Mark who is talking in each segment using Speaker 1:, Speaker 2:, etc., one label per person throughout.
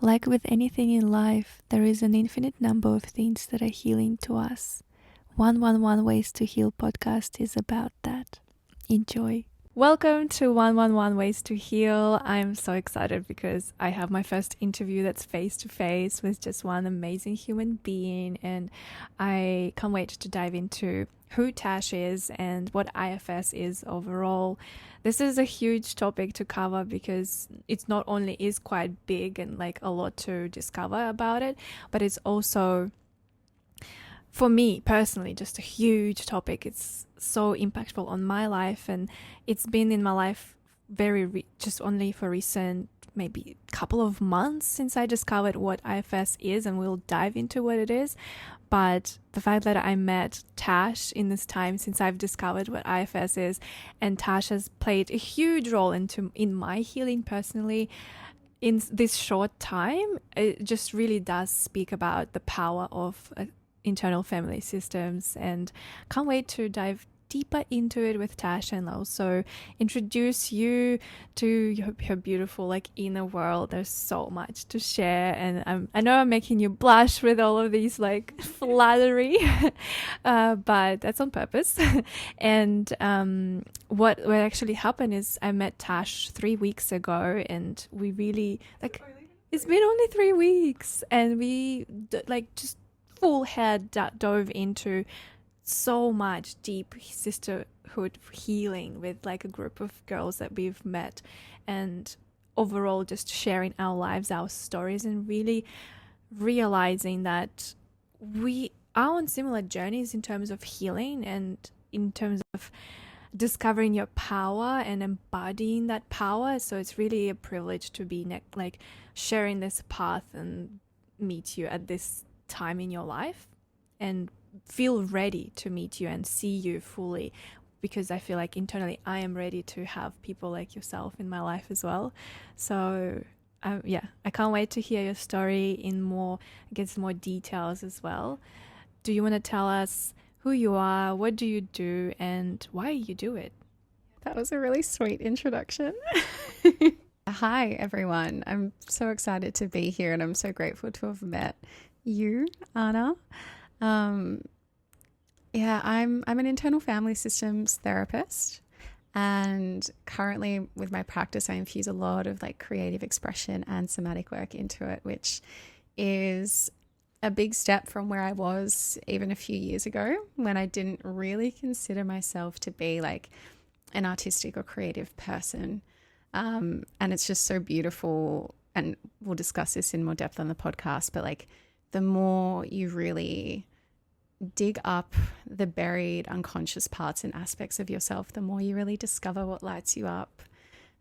Speaker 1: Like with anything in life, there is an infinite number of things that are healing to us. 111 Ways to Heal podcast is about that. Enjoy. Welcome to 111 Ways to Heal. I'm so excited because I have my first interview that's face to face with just one amazing human being, and I can't wait to dive into who Tash is and what IFS is overall. This is a huge topic to cover because it's not only is quite big and like a lot to discover about it, but it's also, for me personally, just a huge topic. It's so impactful on my life, and it's been in my life just only for recent maybe couple of months since I discovered what IFS is, and we'll dive into what it is. But the fact that I met Tash in this time since I've discovered what IFS is, and Tash has played a huge role in my healing personally in this short time, it just really does speak about the power of internal family systems, and can't wait to dive deeper into it with Tash and also introduce you to her beautiful like inner world. There's so much to share, and I know I'm making you blush with all of these like flattery but that's on purpose. And what actually happened is I met Tash 3 weeks ago, and we really like, it's been only 3 weeks, and we just full head dove into so much deep sisterhood healing with like a group of girls that we've met, and overall just sharing our lives, our stories, and really realizing that we are on similar journeys in terms of healing and in terms of discovering your power and embodying that power. So it's really a privilege to be sharing this path and meet you at this time in your life, and feel ready to meet you and see you fully, because I feel like internally I am ready to have people like yourself in my life as well. So I can't wait to hear your story in more details as well. Do you want to tell us who you are, what do you do, and why you do it?
Speaker 2: That was a really sweet introduction. Hi everyone, I'm so excited to be here, and I'm so grateful to have met you, Anna. I'm an internal family systems therapist, and currently with my practice I infuse a lot of like creative expression and somatic work into it, which is a big step from where I was even a few years ago, when I didn't really consider myself to be like an artistic or creative person. And it's just so beautiful, and we'll discuss this in more depth on the podcast, but like the more you really dig up the buried unconscious parts and aspects of yourself, the more you really discover what lights you up.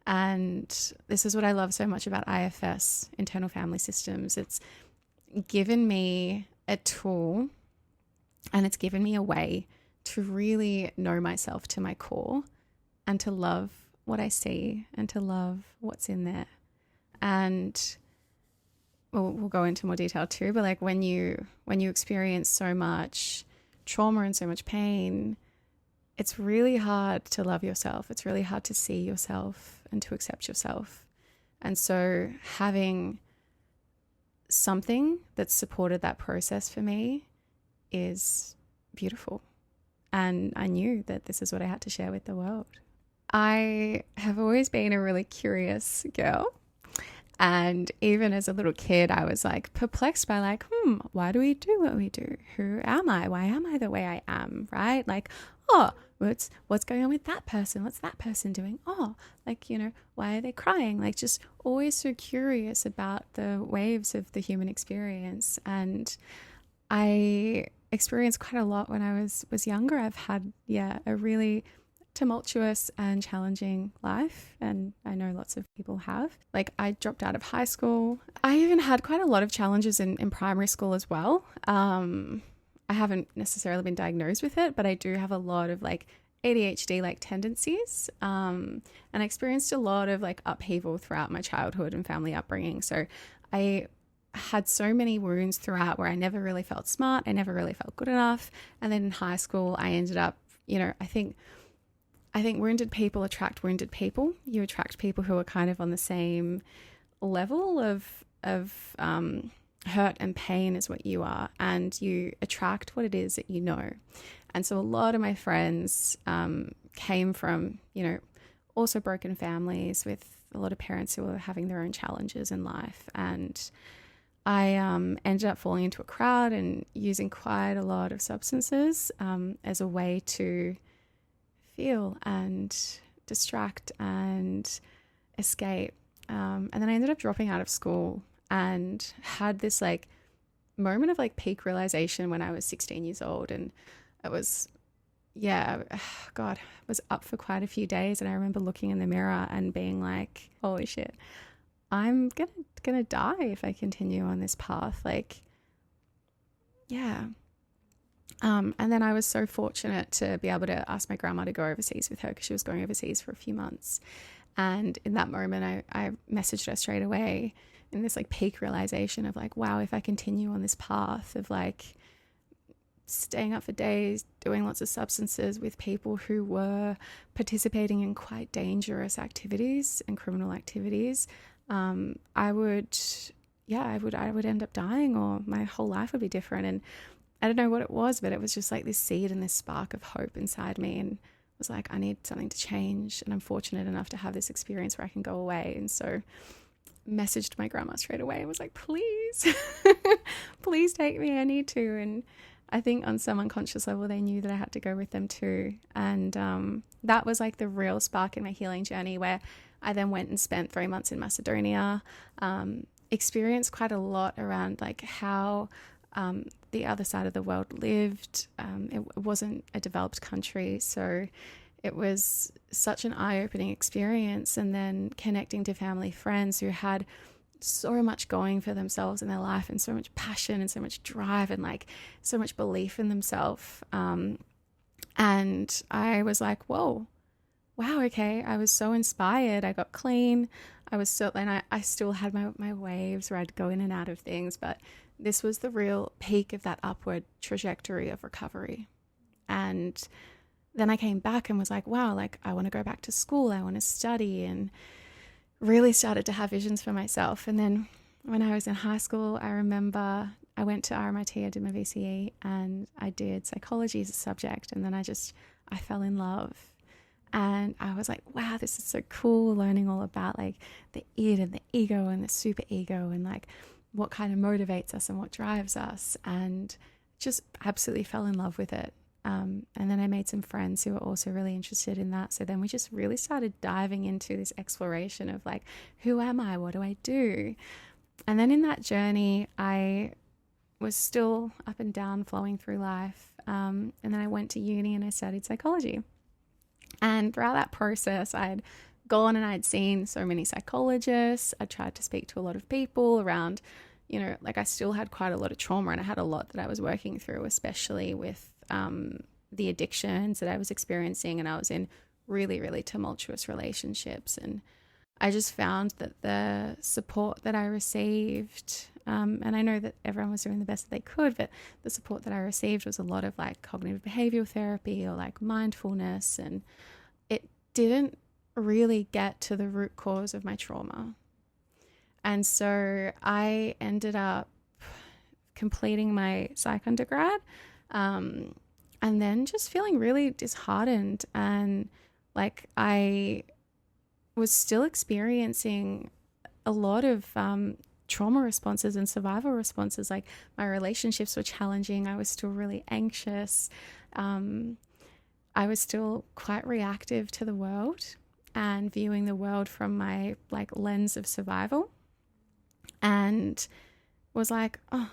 Speaker 2: And this is what I love so much about IFS, internal family systems. It's given me a tool, and it's given me a way to really know myself to my core, and to love what I see, and to love what's in there. And we'll go into more detail too, but like when you experience so much trauma and so much pain, it's really hard to love yourself. It's really hard to see yourself and to accept yourself. And so having something that's supported that process for me is beautiful. And I knew that this is what I had to share with the world. I have always been a really curious girl. And even as a little kid, I was like perplexed by like, why do we do what we do? Who am I? Why am I the way I am? Right? Like, what's going on with that person? What's that person doing? Why are they crying? Like, just always so curious about the waves of the human experience. And I experienced quite a lot when I was younger. I've had, a really tumultuous and challenging life, and I know lots of people have. Like, I dropped out of high school. I even had quite a lot of challenges in primary school as well. I haven't necessarily been diagnosed with it, but I do have a lot of like ADHD like tendencies, and I experienced a lot of like upheaval throughout my childhood and family upbringing. So I had so many wounds throughout where I never really felt smart, I never really felt good enough. And then in high school I ended up, I think wounded people attract wounded people. You attract people who are kind of on the same level of hurt and pain is what you are, and you attract what it is that you know. And so a lot of my friends came from, also broken families with a lot of parents who were having their own challenges in life. And I ended up falling into a crowd and using quite a lot of substances as a way to feel and distract and escape. And then I ended up dropping out of school and had this moment of peak realization when I was 16 years old. And it was, God, I was up for quite a few days. And I remember looking in the mirror and being like, holy shit, I'm gonna die if I continue on this path. And then I was so fortunate to be able to ask my grandma to go overseas with her because she was going overseas for a few months. And in that moment, I messaged her straight away in this peak realization of wow, if I continue on this path of staying up for days, doing lots of substances with people who were participating in quite dangerous activities and criminal activities, I would end up dying, or my whole life would be different. And I don't know what it was, but it was just this seed and this spark of hope inside me, and was I need something to change, and I'm fortunate enough to have this experience where I can go away. And so messaged my grandma straight away and was please please take me, I need to. And I think on some unconscious level they knew that I had to go with them too. And that was the real spark in my healing journey, where I then went and spent 3 months in Macedonia, experienced quite a lot around how the other side of the world lived. It wasn't a developed country, so it was such an eye-opening experience. And then connecting to family, friends who had so much going for themselves in their life, and so much passion and so much drive and so much belief in themselves. And I was whoa, wow, okay. I was so inspired. I got clean. I still had my waves where I'd go in and out of things, but this was the real peak of that upward trajectory of recovery. And then I came back and was wow, I want to go back to school. I want to study, and really started to have visions for myself. And then when I was in high school, I remember I went to RMIT, I did my VCE, and I did psychology as a subject. And then I fell in love. And I was wow, this is so cool, learning all about the id and the ego and the super ego, and what kind of motivates us and what drives us, and just absolutely fell in love with it. And then I made some friends who were also really interested in that. So then we just really started diving into this exploration of who am I? What do I do? And then in that journey, I was still up and down, flowing through life. And then I went to uni and I studied psychology. And throughout that process, I'd gone and I'd seen so many psychologists. I tried to speak to a lot of people around, I still had quite a lot of trauma, and I had a lot that I was working through, especially with the addictions that I was experiencing. And I was in really, really tumultuous relationships. And I just found that the support that I received, and I know that everyone was doing the best that they could, but the support that I received was a lot of cognitive behavioral therapy or mindfulness. And it didn't really get to the root cause of my trauma. And so I ended up completing my psych undergrad, and then just feeling really disheartened, and I was still experiencing a lot of trauma responses and survival responses. My relationships were challenging. I was still really anxious. I was still quite reactive to the world and viewing the world from my lens of survival, and was oh,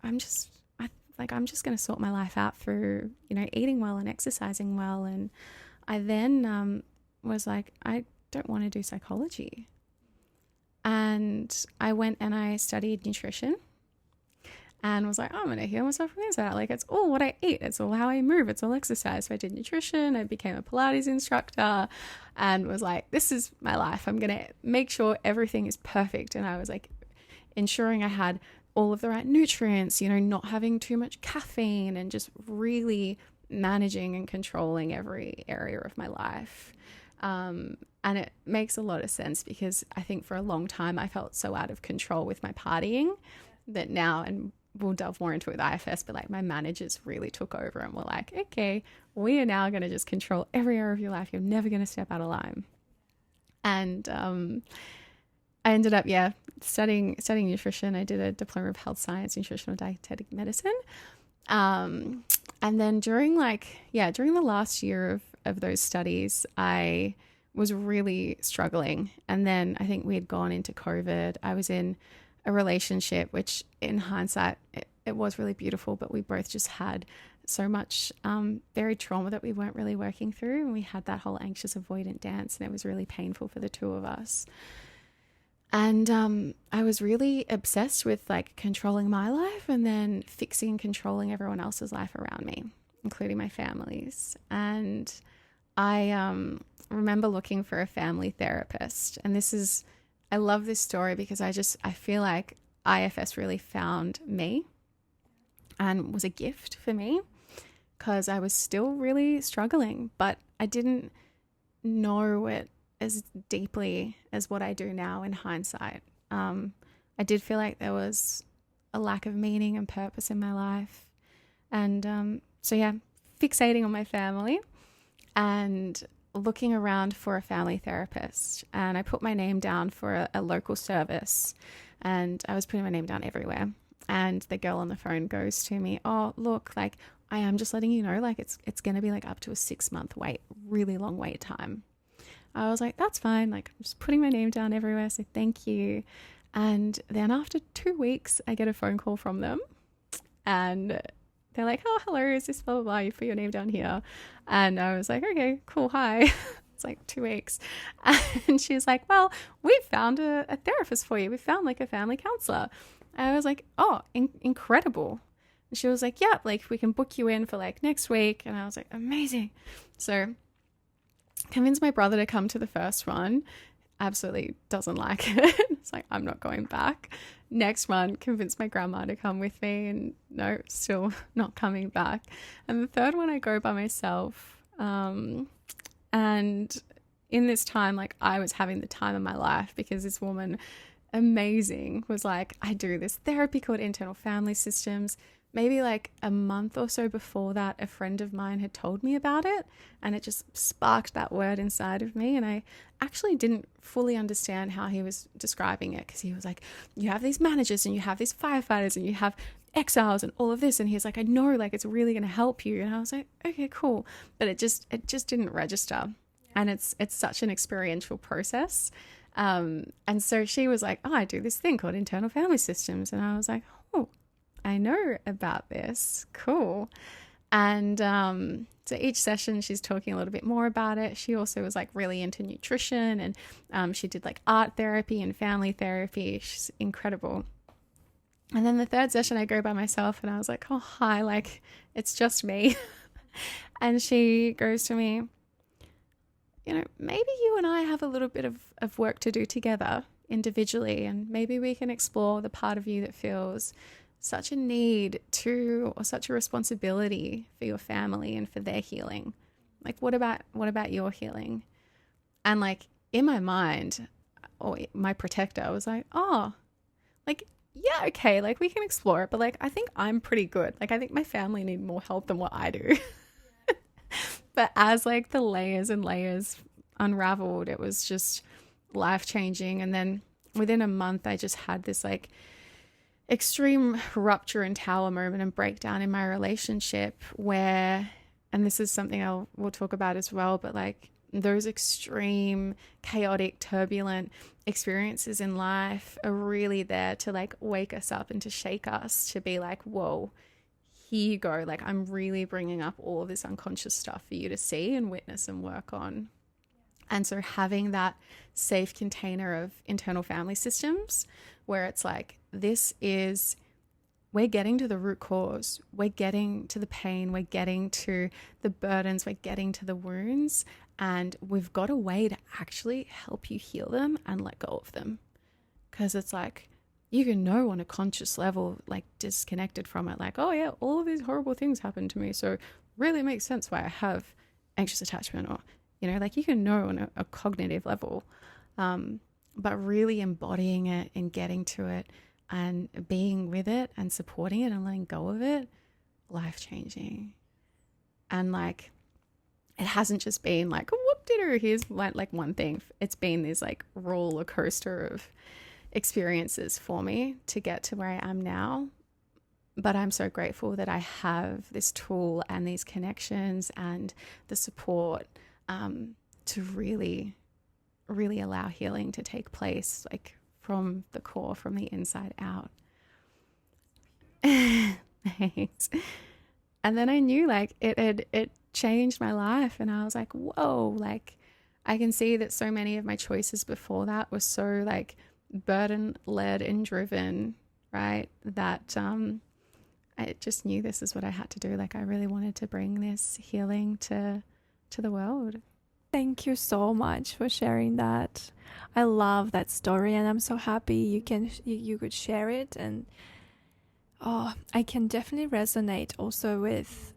Speaker 2: I'm just going to sort my life out through, eating well and exercising well. And I then was I don't want to do psychology. And I went and I studied nutrition, and was I'm going to heal myself from the inside out. It's all what I eat. It's all how I move. It's all exercise. So I did nutrition. I became a Pilates instructor, and was this is my life. I'm going to make sure everything is perfect. And I was ensuring I had all of the right nutrients, not having too much caffeine, and just really managing and controlling every area of my life. And it makes a lot of sense because I think for a long time I felt so out of control with my partying that now, and we'll delve more into it with IFS, but like my managers really took over and were like, okay, we are now going to just control every area of your life. You're never going to step out of line. And I ended up, studying nutrition. I did a diploma of health science, nutritional dietetic medicine. And then during the last year of those studies, I was really struggling. And then I think we had gone into COVID. I was in a relationship, which in hindsight, it was really beautiful, but we both just had so much buried trauma that we weren't really working through. And we had that whole anxious avoidant dance, and it was really painful for the two of us. And I was really obsessed with like controlling my life and then fixing and controlling everyone else's life around me, including my family's. And I remember looking for a family therapist. And I love this story because I feel like IFS really found me and was a gift for me because I was still really struggling, but I didn't know it as deeply as what I do now in hindsight. I did feel like there was a lack of meaning and purpose in my life. And fixating on my family and looking around for a family therapist. And I put my name down for a local service, and I was putting my name down everywhere. And the girl on the phone goes to me, oh, look, like I am just letting you know, like it's going to be like up to a 6-month wait, really long wait time. I was like, that's fine. Like, I'm just putting my name down everywhere. So thank you. And then after 2 weeks, I get a phone call from them, and they're like, oh, hello, is this blah, blah, blah, you put your name down here. And I was like, okay, cool. Hi. It's like 2 weeks. And she's like, well, we found a therapist for you. We found like a family counselor. And I was like, oh, incredible. And she was like, yeah, like we can book you in for like next week. And I was like, amazing. So convinced my brother to come to the first one. Absolutely doesn't like it. It's like, I'm not going back. Next one, convinced my grandma to come with me, and no, still not coming back. And the third one, I go by myself. And in this time, like I was having the time of my life because this woman, amazing, was like, I do this therapy called internal family systems. Maybe like a month or so before that, a friend of mine had told me about it, and it just sparked that word inside of me. And I actually didn't fully understand how he was describing it, because he was like, you have these managers and you have these firefighters and you have exiles and all of this. And he's like, I know, like it's really going to help you. And I was like, okay, cool. But it just didn't register. And it's such an experiential process. And so she was like, oh, I do this thing called internal family systems. And I was like, oh, I know about this. Cool. And so each session she's talking a little bit more about it. She also was like really into nutrition, and she did like art therapy and family therapy. She's incredible. And then the third session I go by myself, and I was like, oh, hi, like it's just me. And she goes to me, you know, maybe you and I have a little bit of work to do together individually, and maybe we can explore the part of you that feels such a need to, or such a responsibility for your family and for their healing. Like, what about your healing? And like in my mind, or my protector, I was like, oh, like, yeah, okay, like we can explore it, but like I think I'm pretty good. Like I think my family need more help than what I do. But as like the layers and layers unraveled, it was just life-changing. And then within a month, I just had this like extreme rupture and tower moment and breakdown in my relationship where, and this is something we'll talk about as well, but like those extreme, chaotic, turbulent experiences in life are really there to like wake us up and to shake us, to be like, whoa, here you go. Like I'm really bringing up all of this unconscious stuff for you to see and witness and work on. And so having that safe container of internal family systems where it's like, we're getting to the root cause, we're getting to the pain, we're getting to the burdens, we're getting to the wounds, and we've got a way to actually help you heal them and let go of them. Because it's like, you can know on a conscious level, like disconnected from it, like, oh yeah, all of these horrible things happened to me, so really makes sense why I have anxious attachment or You know, like you can know on a cognitive level, but really embodying it and getting to it and being with it and supporting it and letting go of it, life-changing. And like, it hasn't just been like, whoop-de-doo, here's like one thing. It's been this like roller coaster of experiences for me to get to where I am now. But I'm so grateful that I have this tool and these connections and the support to really, really allow healing to take place, like from the core, from the inside out. Thanks. And then I knew like it changed my life, and I was like, whoa, like I can see that so many of my choices before that were so like burden led and driven, right? That I just knew this is what I had to do. Like I really wanted to bring this healing to the world.
Speaker 1: Thank you so much for sharing that. I love that story, and I'm so happy you could share it. And I can definitely resonate also with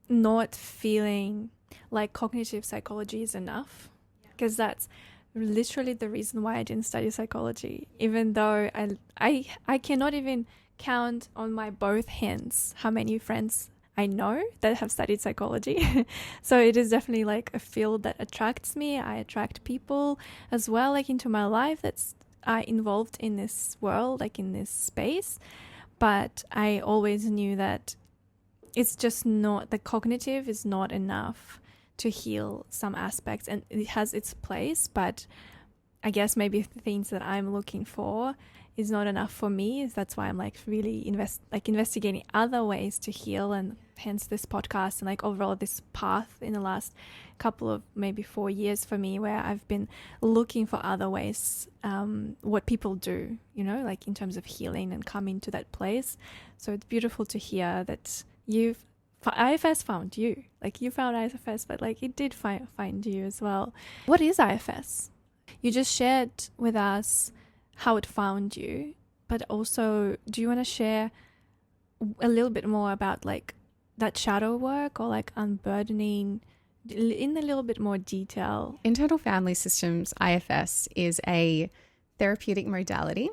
Speaker 1: not feeling like cognitive psychology is enough, because that's literally the reason why I didn't study psychology, even though I cannot even count on my both hands how many friends I know that have studied psychology. So it is definitely like a field that attracts me. I attract people as well, like into my life that's involved in this world, like in this space. But I always knew that it's just not, the cognitive is not enough to heal some aspects, and it has its place, but I guess maybe the things that I'm looking for is not enough for me. That's why I'm like really investigating other ways to heal, and hence this podcast and like overall this path in the last couple of maybe 4 years for me, where I've been looking for other ways, what people do, you know, like in terms of healing and coming to that place. So it's beautiful to hear that IFS found you, like you found IFS, but like it did find you as well. What is IFS? You just shared with us how it found you, but also do you want to share a little bit more about like that shadow work or like unburdening in a little bit more detail?
Speaker 2: Internal family systems, IFS, is a therapeutic modality,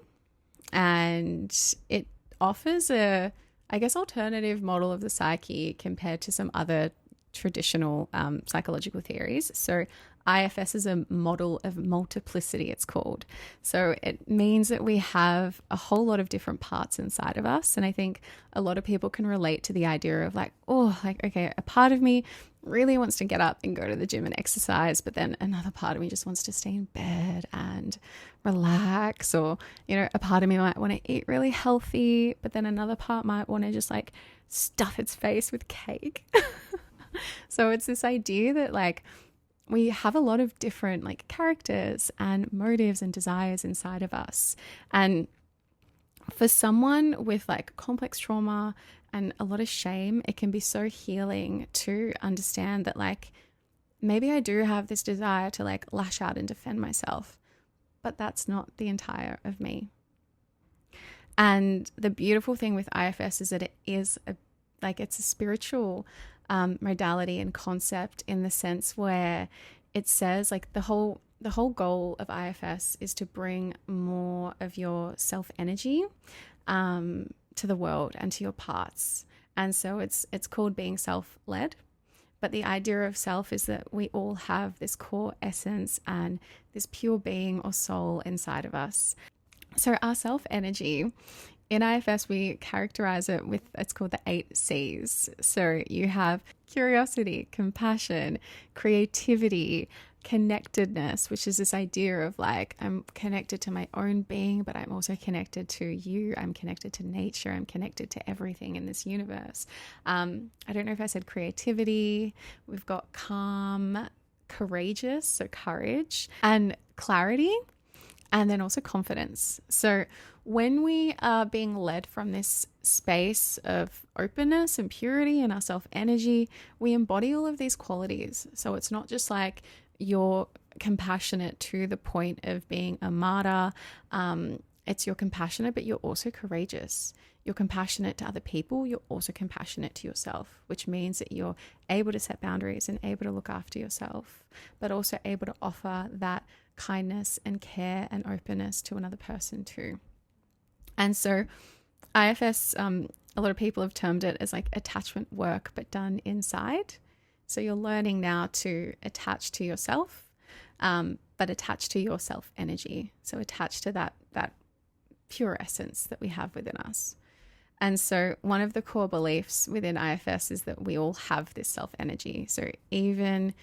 Speaker 2: and it offers a, I guess, alternative model of the psyche compared to some other traditional psychological theories. So IFS is a model of multiplicity, it's called. So it means that we have a whole lot of different parts inside of us. And I think a lot of people can relate to the idea of like, oh, like, okay, a part of me really wants to get up and go to the gym and exercise, but then another part of me just wants to stay in bed and relax. Or, you know, a part of me might want to eat really healthy, but then another part might want to just like stuff its face with cake. So it's this idea that like we have a lot of different like characters and motives and desires inside of us. And for someone with like complex trauma and a lot of shame, it can be so healing to understand that like maybe I do have this desire to like lash out and defend myself, but that's not the entire of me. And the beautiful thing with IFS is that it is it's a spiritual modality and concept, in the sense where it says like the whole goal of IFS is to bring more of your self energy to the world and to your parts. And so it's called being self-led. But the idea of self is that we all have this core essence and this pure being or soul inside of us. So our self energy, in IFS, we characterize it with, it's called the 8 C's. So you have curiosity, compassion, creativity, connectedness, which is this idea of like, I'm connected to my own being, but I'm also connected to you. I'm connected to nature. I'm connected to everything in this universe. I don't know if I said creativity. We've got calm, courageous, so courage, and clarity, and then also confidence. So when we are being led from this space of openness and purity and our self-energy, we embody all of these qualities. So it's not just like you're compassionate to the point of being a martyr, It's you're compassionate, but you're also courageous. You're compassionate to other people. You're also compassionate to yourself, which means that you're able to set boundaries and able to look after yourself, but also able to offer that kindness and care and openness to another person too. And so IFS, a lot of people have termed it as like attachment work, but done inside. So you're learning now to attach to yourself, but attach to your self energy. So attach to that pure essence that we have within us. And so one of the core beliefs within IFS is that we all have this self energy. So even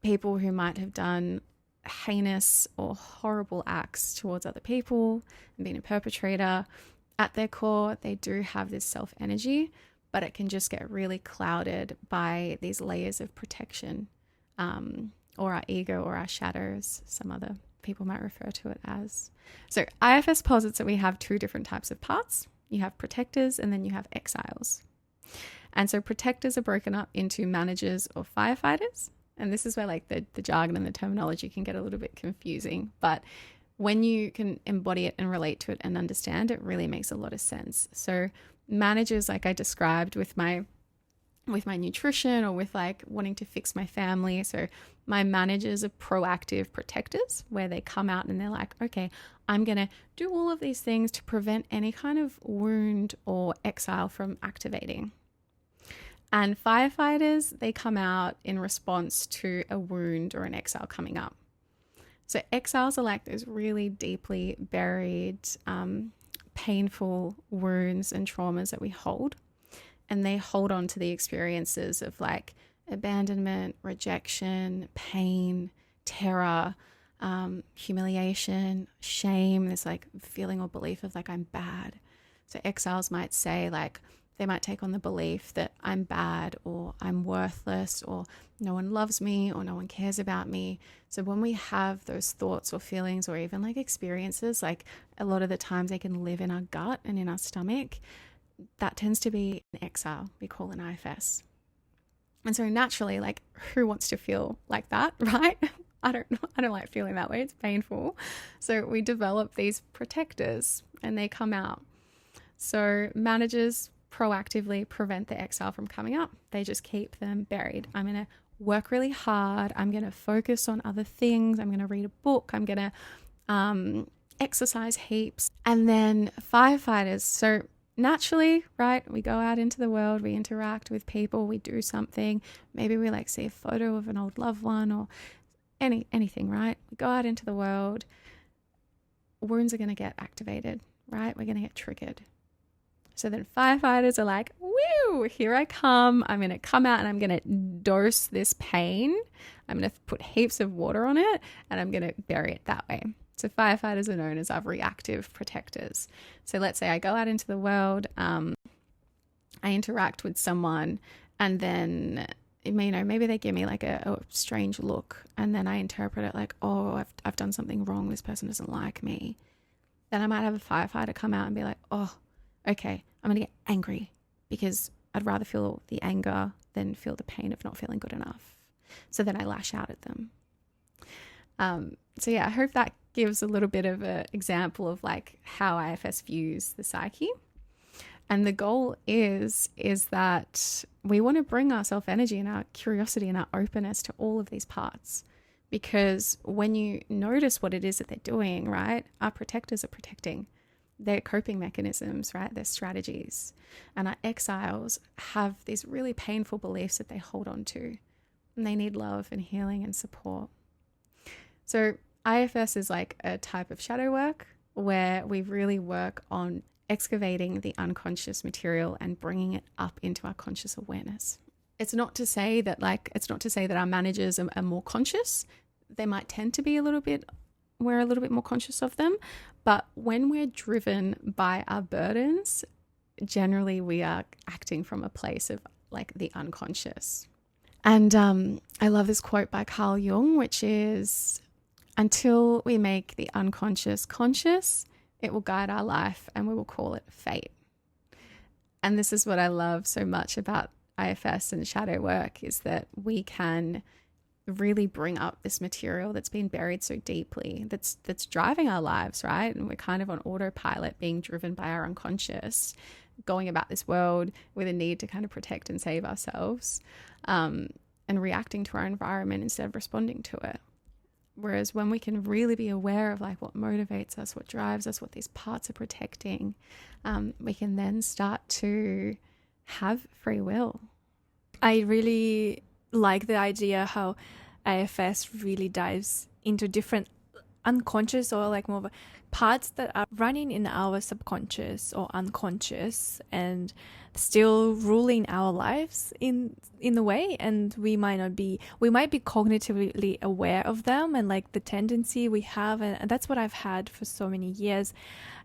Speaker 2: people who might have done heinous or horrible acts towards other people and been a perpetrator, at their core, they do have this self energy, but it can just get really clouded by these layers of protection, or our ego or our shadows, some other people might refer to it as. So IFS posits that we have two different types of parts. You have protectors and then you have exiles. And so protectors are broken up into managers or firefighters. And this is where like the jargon and the terminology can get a little bit confusing. But when you can embody it and relate to it and understand, it really makes a lot of sense. So managers, like I described with my nutrition or with like wanting to fix my family. So my managers are proactive protectors where they come out and they're like, okay, I'm going to do all of these things to prevent any kind of wound or exile from activating. And firefighters, they come out in response to a wound or an exile coming up. So exiles are like those really deeply buried, painful wounds and traumas that we hold. And they hold on to the experiences of like abandonment, rejection, pain, terror, humiliation, shame, this like feeling or belief of like I'm bad. So exiles might say like, they might take on the belief that I'm bad or I'm worthless or no one loves me or no one cares about me. So when we have those thoughts or feelings or even like experiences, like a lot of the times they can live in our gut and in our stomach, that tends to be an exile we call an IFS. And so naturally, like who wants to feel like that, right? I don't like feeling that way. It's painful. So we develop these protectors and they come out. So managers proactively prevent the exile from coming up. They just keep them buried. I'm going to work really hard. I'm going to focus on other things. I'm going to read a book. I'm going to exercise heaps. And then firefighters. So naturally, right, we go out into the world, we interact with people, we do something. Maybe we like see a photo of an old loved one or anything, right? We go out into the world. Wounds are going to get activated, right? We're going to get triggered. So then firefighters are like, woo, here I come. I'm going to come out and I'm going to dose this pain. I'm going to put heaps of water on it and I'm going to bury it that way. So firefighters are known as our reactive protectors. So let's say I go out into the world, I interact with someone and then, maybe they give me like a strange look and then I interpret it like, oh, I've done something wrong. This person doesn't like me. Then I might have a firefighter come out and be like, oh, okay, I'm going to get angry because I'd rather feel the anger than feel the pain of not feeling good enough. So then I lash out at them. So yeah, I hope that gives a little bit of an example of like how IFS views the psyche. And the goal is that we want to bring our self-energy and our curiosity and our openness to all of these parts. Because when you notice what it is that they're doing, right, our protectors are protecting. Their coping mechanisms, right? Their strategies. And our exiles have these really painful beliefs that they hold on to. And they need love and healing and support. So IFS is like a type of shadow work where we really work on excavating the unconscious material and bringing it up into our conscious awareness. It's not to say that our managers are more conscious. They might tend to be we're a little bit more conscious of them. But when we're driven by our burdens, generally we are acting from a place of like the unconscious. And I love this quote by Carl Jung, which is, until we make the unconscious conscious, it will guide our life and we will call it fate. And this is what I love so much about IFS and shadow work, is that we can really bring up this material that's been buried so deeply, that's driving our lives, right? And we're kind of on autopilot, being driven by our unconscious, going about this world with a need to kind of protect and save ourselves, and reacting to our environment instead of responding to it. Whereas when we can really be aware of like what motivates us, what drives us, what these parts are protecting, we can then start to have free will.
Speaker 1: I really like the idea how IFS really dives into different unconscious or like more of parts that are running in our subconscious or unconscious and still ruling our lives in a way, and we might be cognitively aware of them and like the tendency we have, and that's what I've had for so many years.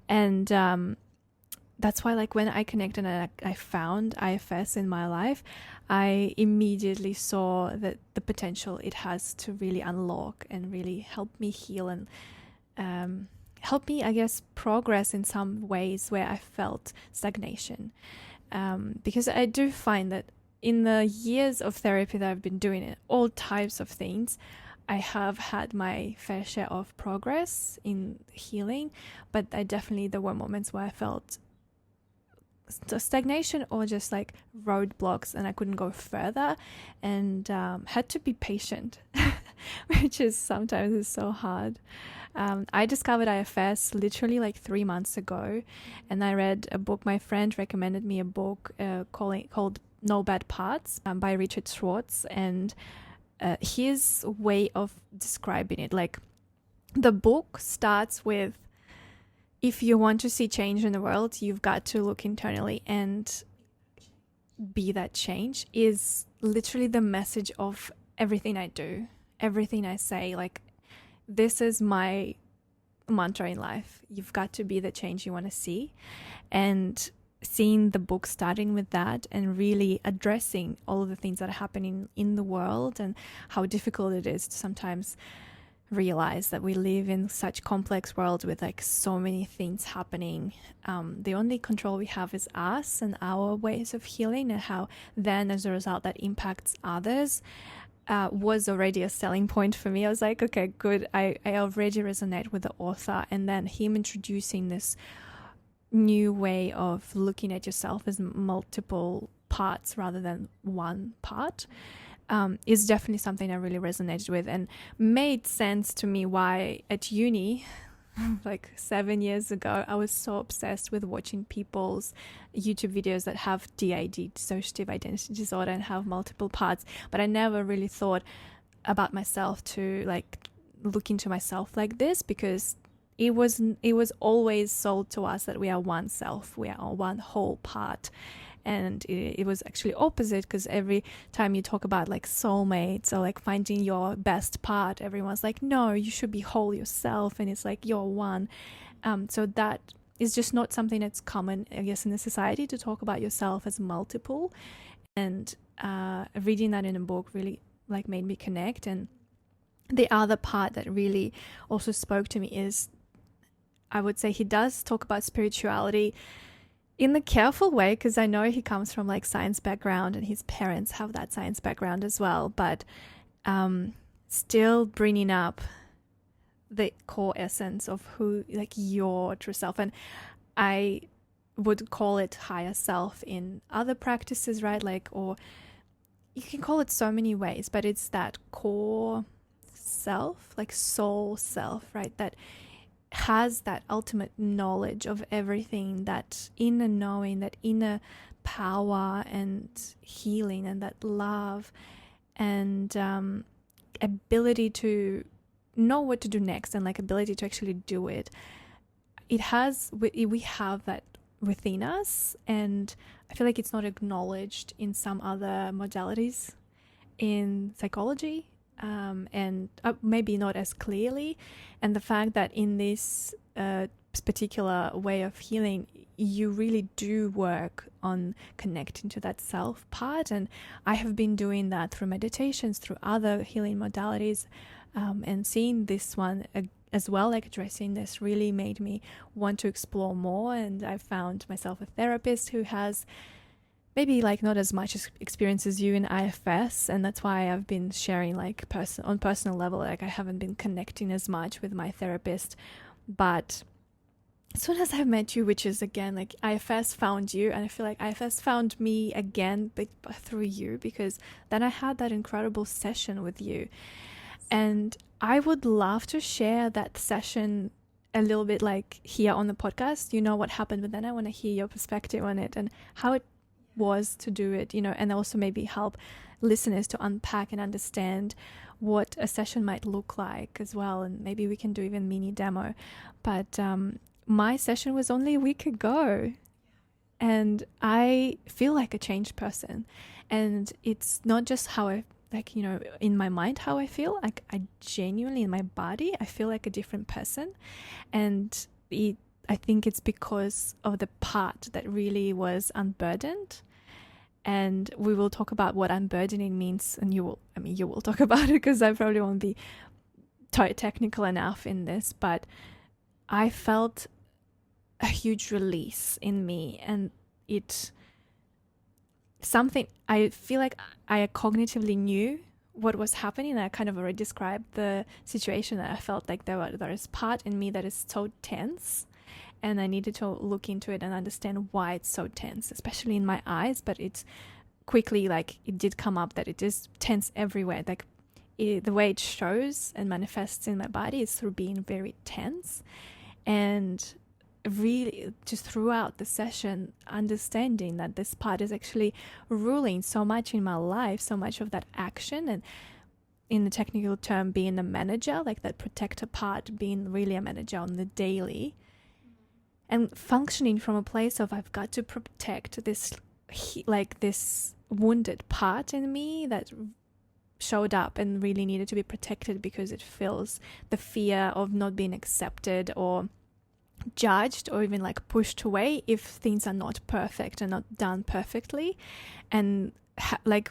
Speaker 1: And that's why like when I connected and I found IFS in my life, I immediately saw that the potential it has to really unlock and really help me heal and help me, I guess, progress in some ways where I felt stagnation. Because I do find that in the years of therapy that I've been doing it, all types of things, I have had my fair share of progress in healing, but there were moments where I felt stagnation or just like roadblocks and I couldn't go further, and had to be patient, which is sometimes so hard. I discovered IFS literally like 3 months ago, and I read a book. My friend recommended me a book called No Bad Parts by Richard Schwartz, and his way of describing it, like the book starts with, if you want to see change in the world, you've got to look internally and be that change, is literally the message of everything I do, everything I say. Like, this is my mantra in life. You've got to be the change you want to see. And seeing the book starting with that and really addressing all of the things that are happening in the world and how difficult it is to sometimes realize that we live in such complex world with like so many things happening. The only control we have is us and our ways of healing, and how then as a result that impacts others was already a selling point for me. I was like, okay, good. I already resonate with the author, and then him introducing this new way of looking at yourself as multiple parts rather than one part. Is definitely something I really resonated with, and made sense to me why at uni, like 7 years ago, I was so obsessed with watching people's YouTube videos that have DID, dissociative identity disorder, and have multiple parts. But I never really thought about myself to like look into myself like this, because it was always sold to us that we are one self, we are one whole part. And it was actually opposite, because every time you talk about like soulmates or like finding your best part, everyone's like, no, you should be whole yourself, and it's like you're one. So that is just not something that's common, I guess, in the society, to talk about yourself as multiple. And reading that in a book really like made me connect. And the other part that really also spoke to me is, I would say he does talk about spirituality in the careful way, because I know he comes from like science background and his parents have that science background as well, but still bringing up the core essence of who, like, your true self. And I would call it higher self in other practices, right? Like, or you can call it so many ways, but it's that core self, like soul self, right? That has that ultimate knowledge of everything, that inner knowing, that inner power and healing, and that love and ability to know what to do next, and like ability to actually do it. We have that within us, and I feel like it's not acknowledged in some other modalities in psychology. And maybe not as clearly. And the fact that in this particular way of healing, you really do work on connecting to that self part. And I have been doing that through meditations, through other healing modalities, and seeing this one as well, like addressing this, really made me want to explore more. And I found myself a therapist who has maybe like not as much experience as you in IFS, and that's why I've been sharing like on personal level. Like I haven't been connecting as much with my therapist, but as soon as I met you, which is again like IFS found you, and I feel like IFS found me again, but through you, because then I had that incredible session with you, and I would love to share that session a little bit like here on the podcast. You know what happened, but then I want to hear your perspective on it and how it was to do it, you know, and also maybe help listeners to unpack and understand what a session might look like as well, and maybe we can do even mini demo. But my session was only a week ago, and I feel like a changed person. And it's not just how I, like, you know, in my mind how I feel, like I genuinely in my body I feel like a different person. And I think it's because of the part that really was unburdened. And we will talk about what unburdening means, and you will talk about it, because I probably won't be technical enough in this, but I felt a huge release in me, and it's something I feel like I cognitively knew what was happening. I kind of already described the situation, that I felt like there is part in me that is so tense, and I needed to look into it and understand why it's so tense, especially in my eyes. But it's quickly, like, it did come up that it is tense everywhere. Like the way it shows and manifests in my body is through being very tense. And really just throughout the session, understanding that this part is actually ruling so much in my life, so much of that action, and in the technical term being a manager, like that protector part, being really a manager on the daily, and functioning from a place of I've got to protect this, like this wounded part in me that showed up and really needed to be protected, because it feels the fear of not being accepted or judged or even like pushed away if things are not perfect and not done perfectly. And like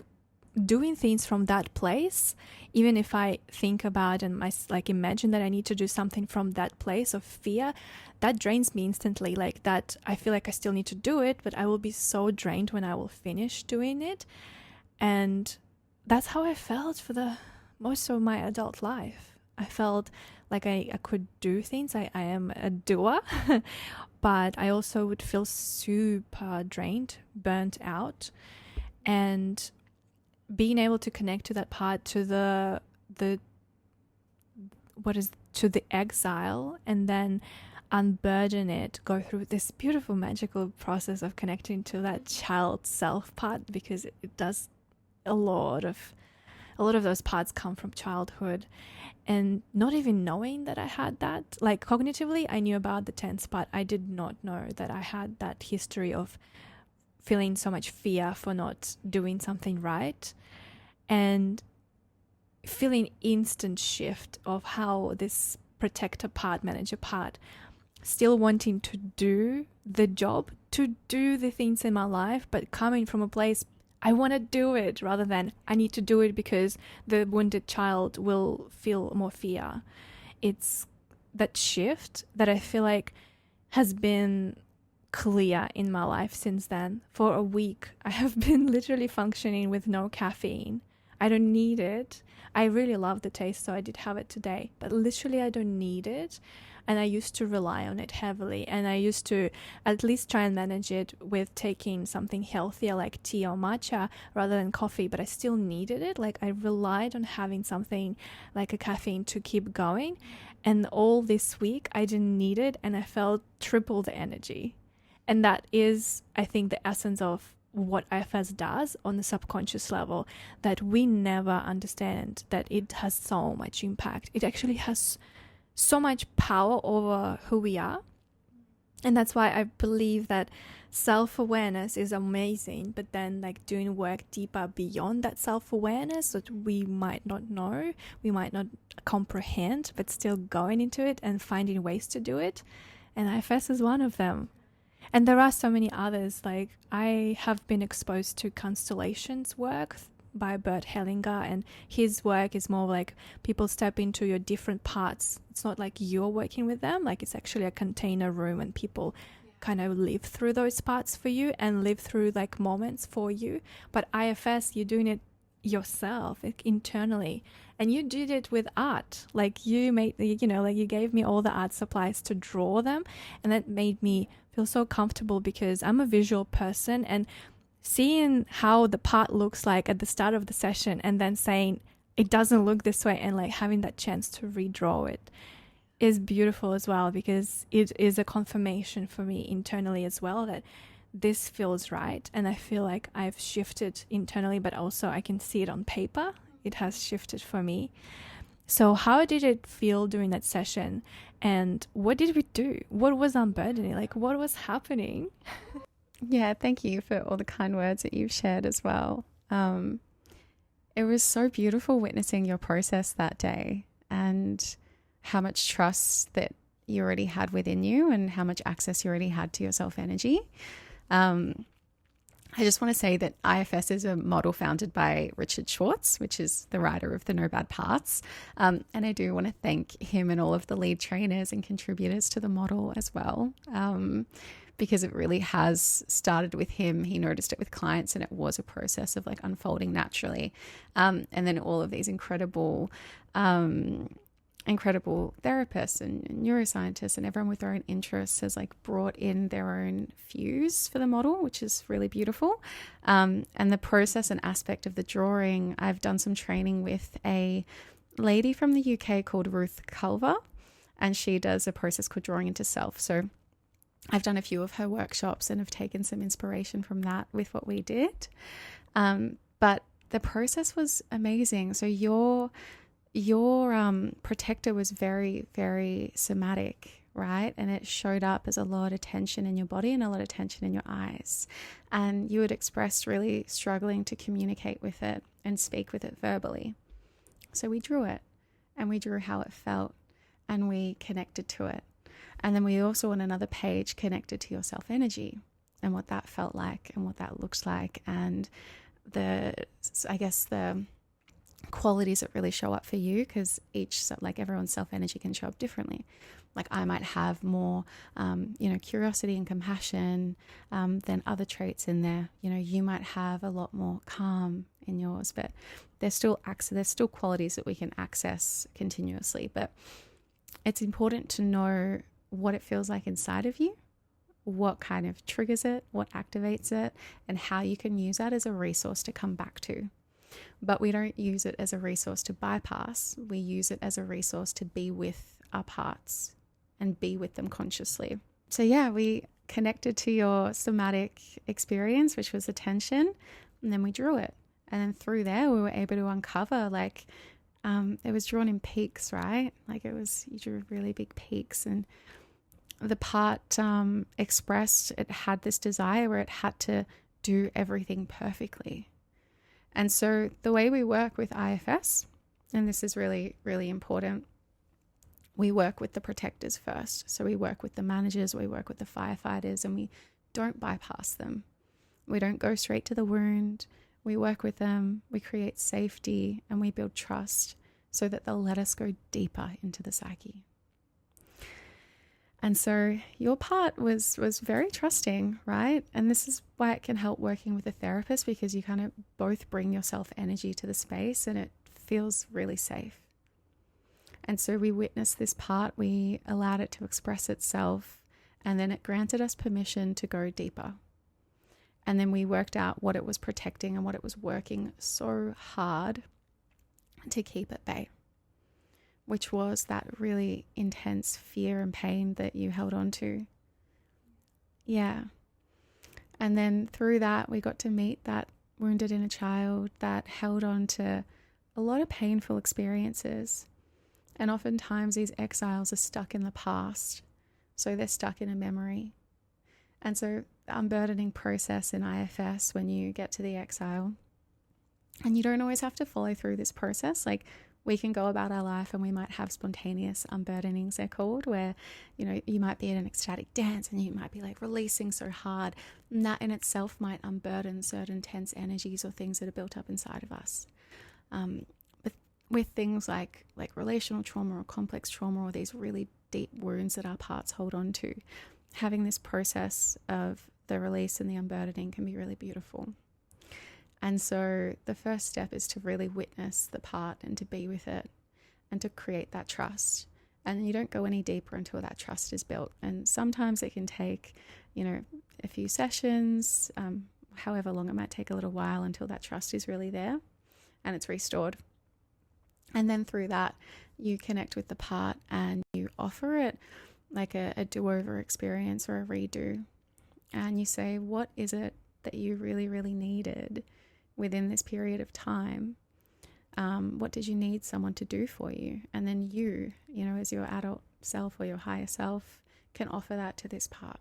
Speaker 1: doing things from that place, even if I think about and imagine that I need to do something from that place of fear, that drains me instantly. Like that, I feel like I still need to do it, but I will be so drained when I will finish doing it. And that's how I felt for the most of my adult life. I felt like I could do things. I am a doer, but I also would feel super drained, burnt out. And being able to connect to that part, to the exile, and then unburden it, go through this beautiful magical process of connecting to that child self part, because it does a lot of those parts come from childhood. And not even knowing that I had that, like cognitively I knew about the tense part, I did not know that I had that history of feeling so much fear for not doing something right, and feeling instant shift of how this protector part, manager part, still wanting to do the job, to do the things in my life, but coming from a place I want to do it rather than I need to do it because the wounded child will feel more fear. It's that shift that I feel like has been clear in my life since then. For a week, I have been literally functioning with no caffeine. I don't need it. I really love the taste, so I did have it today, but literally I don't need it. And I used to rely on it heavily, and I used to at least try and manage it with taking something healthier like tea or matcha rather than coffee, but I still needed it. Like I relied on having something like a caffeine to keep going, and all this week I didn't need it, and I felt triple the energy. And that is, I think, the essence of what IFS does on the subconscious level, that we never understand that it has so much impact. It actually has so much power over who we are. And that's why I believe that self-awareness is amazing, but then like doing work deeper beyond that self-awareness that we might not know, we might not comprehend, but still going into it and finding ways to do it. And IFS is one of them. And there are so many others. Like I have been exposed to constellations work by Bert Hellinger, and his work is more like people step into your different parts. It's not like you're working with them, like it's actually a container room, and people kind of live through those parts for you and live through like moments for you. But IFS, you're doing it yourself, like, internally, and you did it with art. Like you made, like you gave me all the art supplies to draw them, and that made me feel so comfortable because I'm a visual person, and seeing how the part looks like at the start of the session and then saying it doesn't look this way and like having that chance to redraw it is beautiful as well, because it is a confirmation for me internally as well that this feels right. And I feel like I've shifted internally, but also I can see it on paper. It has shifted for me. So how did it feel during that session? And what did we do? What was unburdening? Like, what was happening?
Speaker 2: Yeah, thank you for all the kind words that you've shared as well. It was so beautiful witnessing your process that day, and how much trust that you already had within you and how much access you already had to your self-energy. I just want to say that IFS is a model founded by Richard Schwartz, which is the writer of the No Bad Parts. And I do want to thank him and all of the lead trainers and contributors to the model as well, because it really has started with him. He noticed it with clients, and it was a process of like unfolding naturally. And then all of these incredible therapists and neuroscientists and everyone with their own interests has like brought in their own views for the model, which is really beautiful. And the process and aspect of the drawing, I've done some training with a lady from the UK called Ruth Culver, and she does a process called drawing into self. So I've done a few of her workshops and have taken some inspiration from that with what we did. But the process was amazing. So your protector was very, very somatic, right? And it showed up as a lot of tension in your body and a lot of tension in your eyes. And you had expressed really struggling to communicate with it and speak with it verbally. So we drew it, and we drew how it felt, and we connected to it. And then we also on another page connected to your self-energy and what that felt like and what that looks like, and the qualities that really show up for you, because everyone's self-energy can show up differently. Like I might have more, curiosity and compassion than other traits in there. You might have a lot more calm in yours, but there's still qualities that we can access continuously. But it's important to know what it feels like inside of you, what kind of triggers it, what activates it, and how you can use that as a resource to come back to. But we don't use it as a resource to bypass. We use it as a resource to be with our parts and be with them consciously. So yeah, we connected to your somatic experience, which was attention, and then we drew it. And then through there, we were able to uncover it was drawn in peaks, right? You drew really big peaks, and the part expressed, it had this desire where it had to do everything perfectly. And so the way we work with IFS, and this is really, really important, we work with the protectors first. So we work with the managers, we work with the firefighters, and we don't bypass them. We don't go straight to the wound. We work with them, we create safety, and we build trust so that they'll let us go deeper into the psyche. And so your part was very trusting, right? And this is why it can help working with a therapist, because you kind of both bring your self-energy to the space and it feels really safe. And so we witnessed this part, we allowed it to express itself, and then it granted us permission to go deeper. And then we worked out what it was protecting and what it was working so hard to keep at bay, which was that really intense fear and pain that you held on to. Yeah. And then through that, we got to meet that wounded inner child that held on to a lot of painful experiences. And oftentimes these exiles are stuck in the past. So they're stuck in a memory. And so the unburdening process in IFS, when you get to the exile, and you don't always have to follow through this process, we can go about our life and we might have spontaneous unburdenings, they're called, where, you might be in an ecstatic dance and you might be releasing so hard. And that in itself might unburden certain tense energies or things that are built up inside of us. But with things like relational trauma or complex trauma, or these really deep wounds that our parts hold on to, having this process of the release and the unburdening can be really beautiful. And so the first step is to really witness the part and to be with it and to create that trust. And you don't go any deeper until that trust is built. And sometimes it can take, a few sessions, however long it might take, a little while until that trust is really there and it's restored. And then through that, you connect with the part and you offer it like a do-over experience or a redo. And you say, what is it that you really, really needed within this period of time? What did you need someone to do for you? And then you, as your adult self or your higher self, can offer that to this part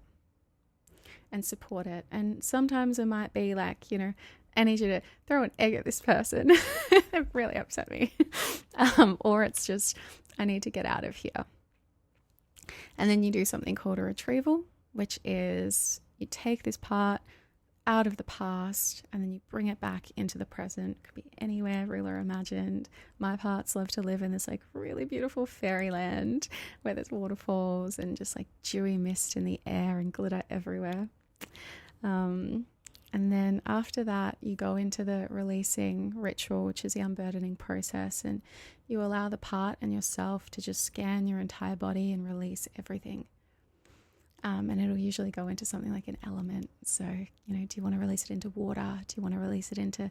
Speaker 2: and support it. And sometimes it might be like, I need you to throw an egg at this person. It really upset me. Or it's just, I need to get out of here. And then you do something called a retrieval, which is you take this part out of the past and then you bring it back into the present. It could be anywhere, real or imagined. My parts love to live in this like really beautiful fairyland where there's waterfalls and just like dewy mist in the air and glitter everywhere. And then after that, you go into the releasing ritual, which is the unburdening process, and you allow the part and yourself to just scan your entire body and release everything. And it'll usually go into something like an element. So, do you want to release it into water? Do you want to release it into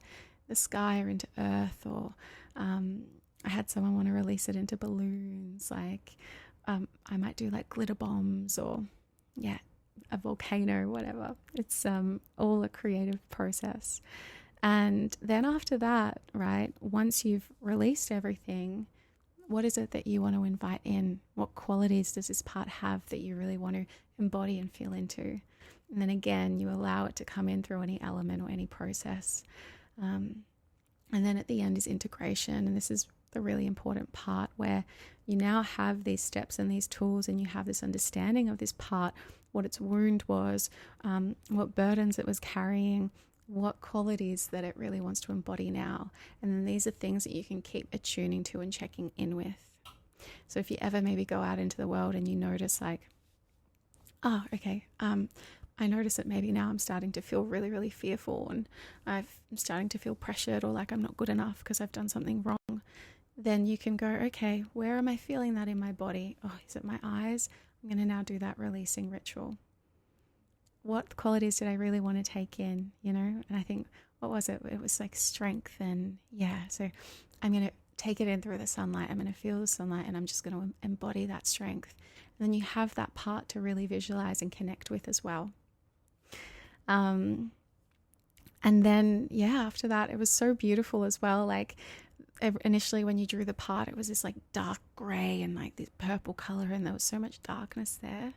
Speaker 2: the sky or into earth? Or I had someone want to release it into balloons. Like I might do like glitter bombs or, a volcano, whatever. It's all a creative process. And then after that, right, once you've released everything, what is it that you want to invite in? What qualities does this part have that you really want to embody and feel into? And then again, you allow it to come in through any element or any process. And then at the end is integration. And this is the really important part where you now have these steps and these tools and you have this understanding of this part, what its wound was, what burdens it was carrying, what qualities that it really wants to embody now. And then these are things that you can keep attuning to and checking in with. So if you ever maybe go out into the world and you notice like, I notice that maybe now I'm starting to feel really, really fearful and I'm starting to feel pressured or like I'm not good enough because I've done something wrong. Then you can go, okay, where am I feeling that in my body? Oh, is it my eyes? I'm going to now do that releasing ritual. What qualities did I really want to take in, And I think, what was it? It was like strength and so I'm going to take it in through the sunlight. I'm going to feel the sunlight and I'm just going to embody that strength. And then you have that part to really visualize and connect with as well. And then, after that, it was so beautiful as well. Like initially when you drew the part, it was this like dark gray and like this purple color and there was so much darkness there.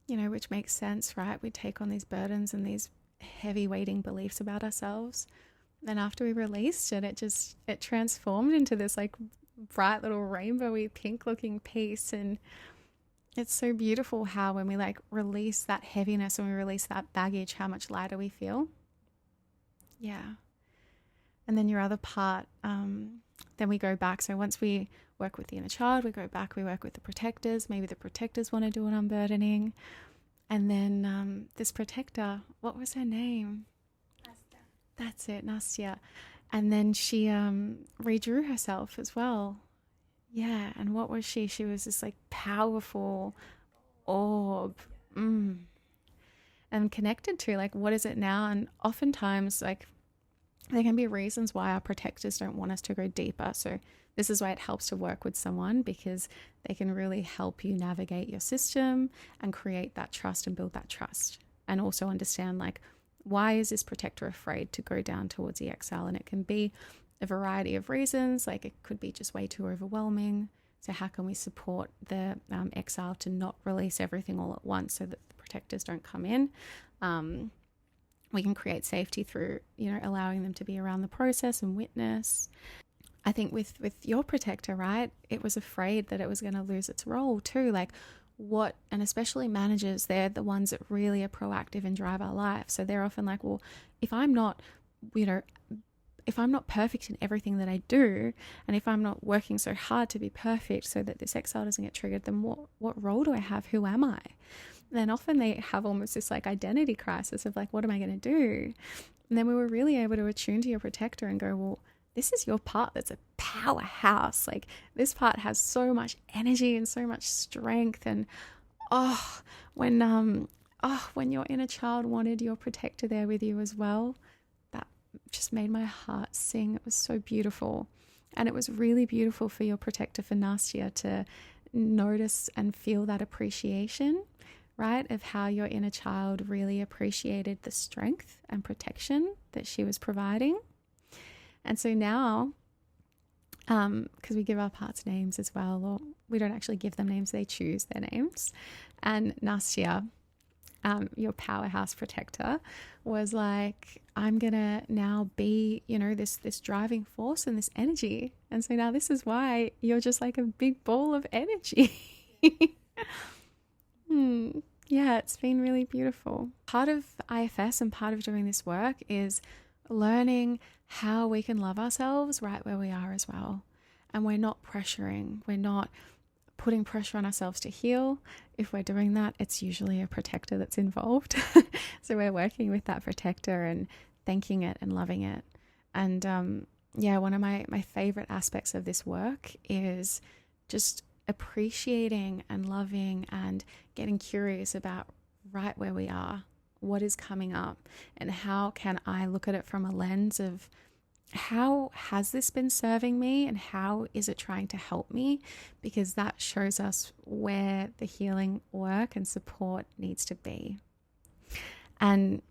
Speaker 2: Which makes sense, right? We take on these burdens and these heavy weighting beliefs about ourselves. Then after we released it, it transformed into this like bright little rainbowy pink looking piece. And it's so beautiful how when we like release that heaviness and we release that baggage, how much lighter we feel. Yeah. And then your other part, then we go back. So once we work with the inner child, we go back, we work with the protectors. Maybe the protectors want to do an unburdening. And then this protector, what was her name? Nastya. That's it, Nastya. And then she redrew herself as well. Yeah, and what was she? She was this like powerful orb. And connected to like, what is it now? And oftentimes like there can be reasons why our protectors don't want us to go deeper. So this is why it helps to work with someone, because they can really help you navigate your system and create that trust and build that trust. And also understand like, why is this protector afraid to go down towards the exile? And it can be a variety of reasons. Like it could be just way too overwhelming. So how can we support the exile to not release everything all at once so that the protectors don't come in? We can create safety through, allowing them to be around the process and witness. I think with your protector, right, it was afraid that it was going to lose its role too. Like and especially managers, they're the ones that really are proactive and drive our life. So they're often like, well, if I'm not perfect in everything that I do, and if I'm not working so hard to be perfect so that this exile doesn't get triggered, then what role do I have? Who am I? then often they have almost this like identity crisis of like, what am I going to do? And then we were really able to attune to your protector and go, well, this is your part that's a powerhouse. Like this part has so much energy and so much strength. And when your inner child wanted your protector there with you as well, that just made my heart sing. It was so beautiful. And it was really beautiful for your protector, for Nastya, to notice and feel that appreciation, right, of how your inner child really appreciated the strength and protection that she was providing. And so now, because we give our parts names as well, or we don't actually give them names, they choose their names. And Nastya, your powerhouse protector, was like, I'm gonna now be, this driving force and this energy. And so now this is why you're just like a big ball of energy. Yeah, it's been really beautiful. Part of IFS and part of doing this work is learning how we can love ourselves right where we are as well. And we're not pressuring, we're not putting pressure on ourselves to heal. If we're doing that, it's usually a protector that's involved. So we're working with that protector and thanking it and loving it. And one of my favorite aspects of this work is just appreciating and loving and getting curious about right where we are, what is coming up, and how can I look at it from a lens of how has this been serving me and how is it trying to help me? Because that shows us where the healing work and support needs to be. And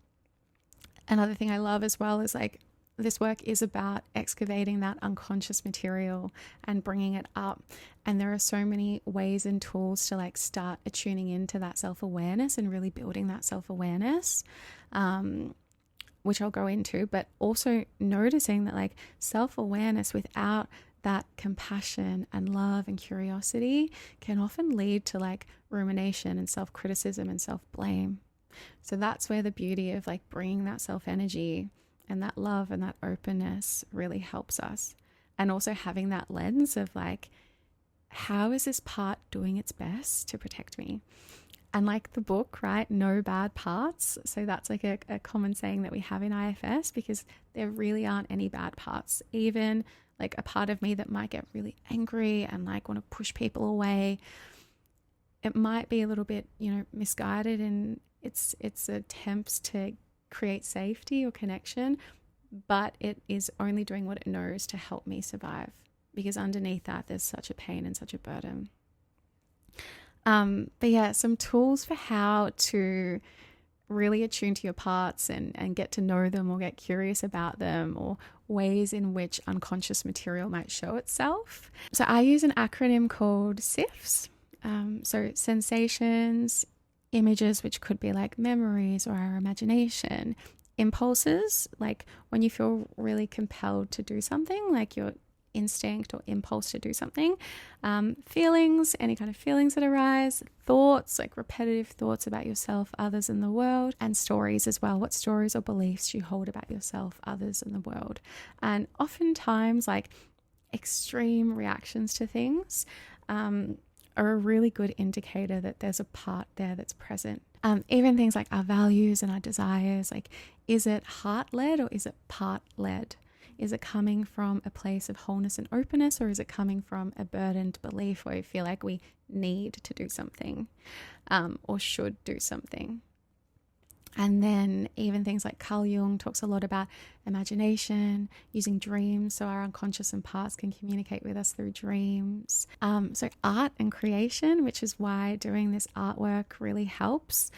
Speaker 2: another thing I love as well is like, this work is about excavating that unconscious material and bringing it up. And there are so many ways and tools to like start attuning into that self-awareness and really building that self-awareness, which I'll go into, but also noticing that like self-awareness without that compassion and love and curiosity can often lead to like rumination and self-criticism and self-blame. So that's where the beauty of like bringing that self-energy and that love and that openness really helps us. And also having that lens of like, how is this part doing its best to protect me? And like the book, right? No bad parts. So that's like a common saying that we have in IFS, because there really aren't any bad parts. Even like a part of me that might get really angry and like want to push people away, it might be a little bit, misguided in its attempts to create safety or connection, but it is only doing what it knows to help me survive, because underneath that there's such a pain and such a burden. But yeah, some tools for how to really attune to your parts and get to know them or get curious about them, or ways in which unconscious material might show itself. So I use an acronym called SIFs. So sensations, images, which could be like memories or our imagination, impulses, like when you feel really compelled to do something, like your instinct or impulse to do something, feelings, any kind of feelings that arise, thoughts, like repetitive thoughts about yourself, others, and the world, and stories as well. What stories or beliefs you hold about yourself, others, and the world. And oftentimes like extreme reactions to things are a really good indicator that there's a part there that's present. Even things like our values and our desires, like is it heart-led or is it part-led? Is it coming from a place of wholeness and openness, or is it coming from a burdened belief where we feel like we need to do something or should do something? And then even things like Carl Jung talks a lot about imagination, using dreams so our unconscious and past can communicate with us through dreams. So art and creation, which is why doing this artwork really helps,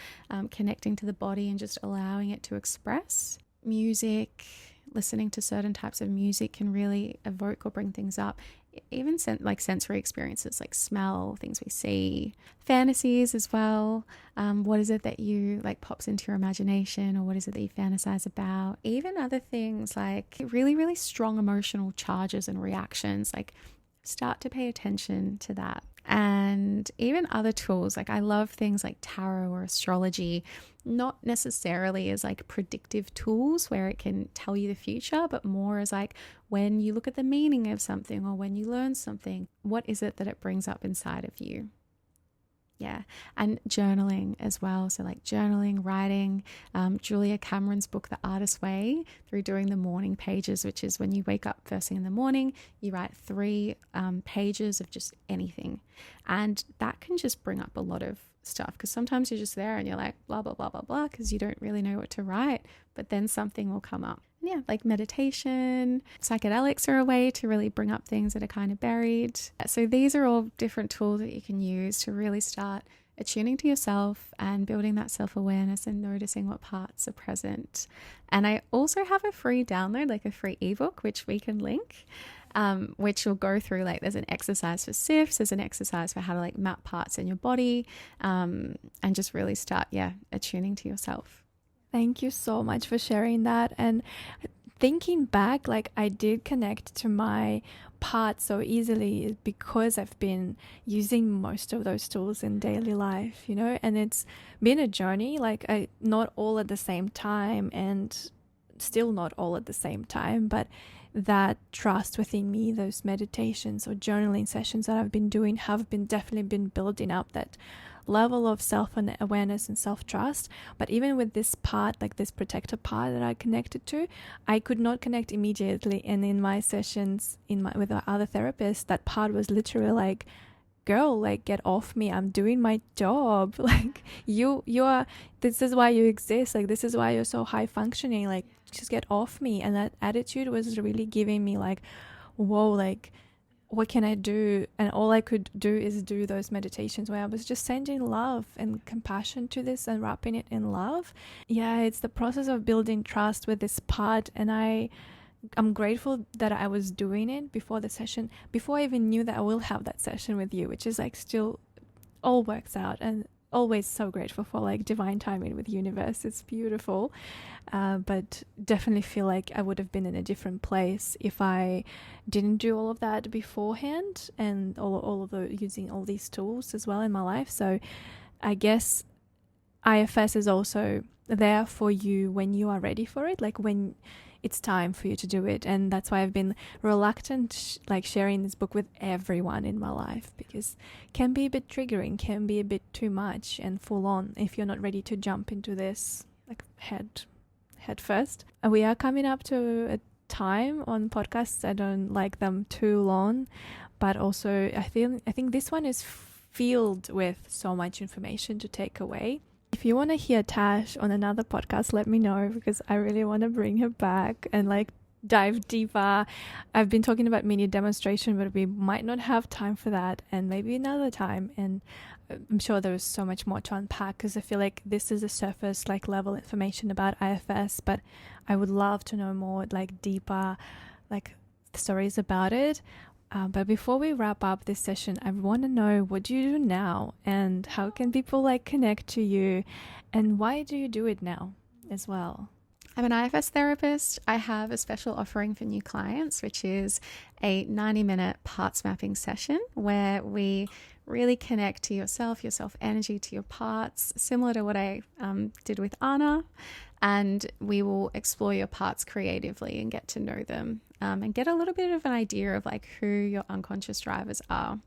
Speaker 2: connecting to the body and just allowing it to express. Music, listening to certain types of music can really evoke or bring things up. Even like sensory experiences, like smell, things we see, fantasies as well. What is it that you like pops into your imagination, or what is it that you fantasize about? Even other things like really, really strong emotional charges and reactions, like start to pay attention to that. And even other tools, like I love things like tarot or astrology, not necessarily as like predictive tools where it can tell you the future, but more as like when you look at the meaning of something or when you learn something, what is it that it brings up inside of you? Yeah. And journaling as well. So like journaling, writing, Julia Cameron's book, The Artist's Way, through doing the morning pages, which is when you wake up first thing in the morning, you write 3 pages of just anything. And that can just bring up a lot of stuff, because sometimes you're just there and you're like blah, blah, blah, blah, blah, because you don't really know what to write, but then something will come up. Yeah, like meditation, psychedelics are a way to really bring up things that are kind of buried. So these are all different tools that you can use to really start attuning to yourself and building that self-awareness and noticing what parts are present. And I also have a free download, like a free ebook, which we can link, which will go through, like, there's an exercise for SIFs, there's an exercise for how to like map parts in your body, and just really start, attuning to yourself.
Speaker 1: Thank you so much for sharing that. And thinking back, like, I did connect to my part so easily because I've been using most of those tools in daily life, and it's been a journey, like not all at the same time and still not all at the same time, but that trust within me, those meditations or journaling sessions that I've been doing have been definitely been building up that level of self-awareness and self-trust. But even with this part, like this protector part that I connected to, I could not connect immediately. And in my sessions with our other therapists, that part was literally like, girl, like, get off me, I'm doing my job. Like, you are, this is why you exist, like, this is why you're so high functioning, like, just get off me. And that attitude was really giving me like, whoa, like, what can I do? And all I could do is do those meditations where I was just sending love and compassion to this and wrapping it in love. Yeah, it's the process of building trust with this part. And I'm grateful that I was doing it before the session, before I even knew that I will have that session with you, which is like still all works out, and always so grateful for like divine timing with universe. It's beautiful. But definitely feel like I would have been in a different place if I didn't do all of that beforehand, and all of the using all these tools as well in my life. So I guess IFS is also there for you when you are ready for it, like when it's time for you to do it. And that's why I've been reluctant like sharing this book with everyone in my life, because it can be a bit triggering, can be a bit too much and full on if you're not ready to jump into this like head first. And we are coming up to a time on podcasts, I don't like them too long, but also I think this one is filled with so much information to take away. If you want to hear Tash on another podcast, let me know, because I really want to bring her back and like dive deeper. I've been talking about mini demonstration, but we might not have time for that, and maybe another time. And I'm sure there is so much more to unpack, because I feel like this is a surface like level information about IFS, but I would love to know more like deeper like stories about it. But before we wrap up this session, I want to know, what do you do now, and how can people like connect to you, and why do you do it now as well?
Speaker 2: I'm an IFS therapist. I have a special offering for new clients, which is a 90-minute parts mapping session where we really connect to yourself, your self energy, to your parts, similar to what I did with Anna. And we will explore your parts creatively and get to know them, and get a little bit of an idea of like who your unconscious drivers are.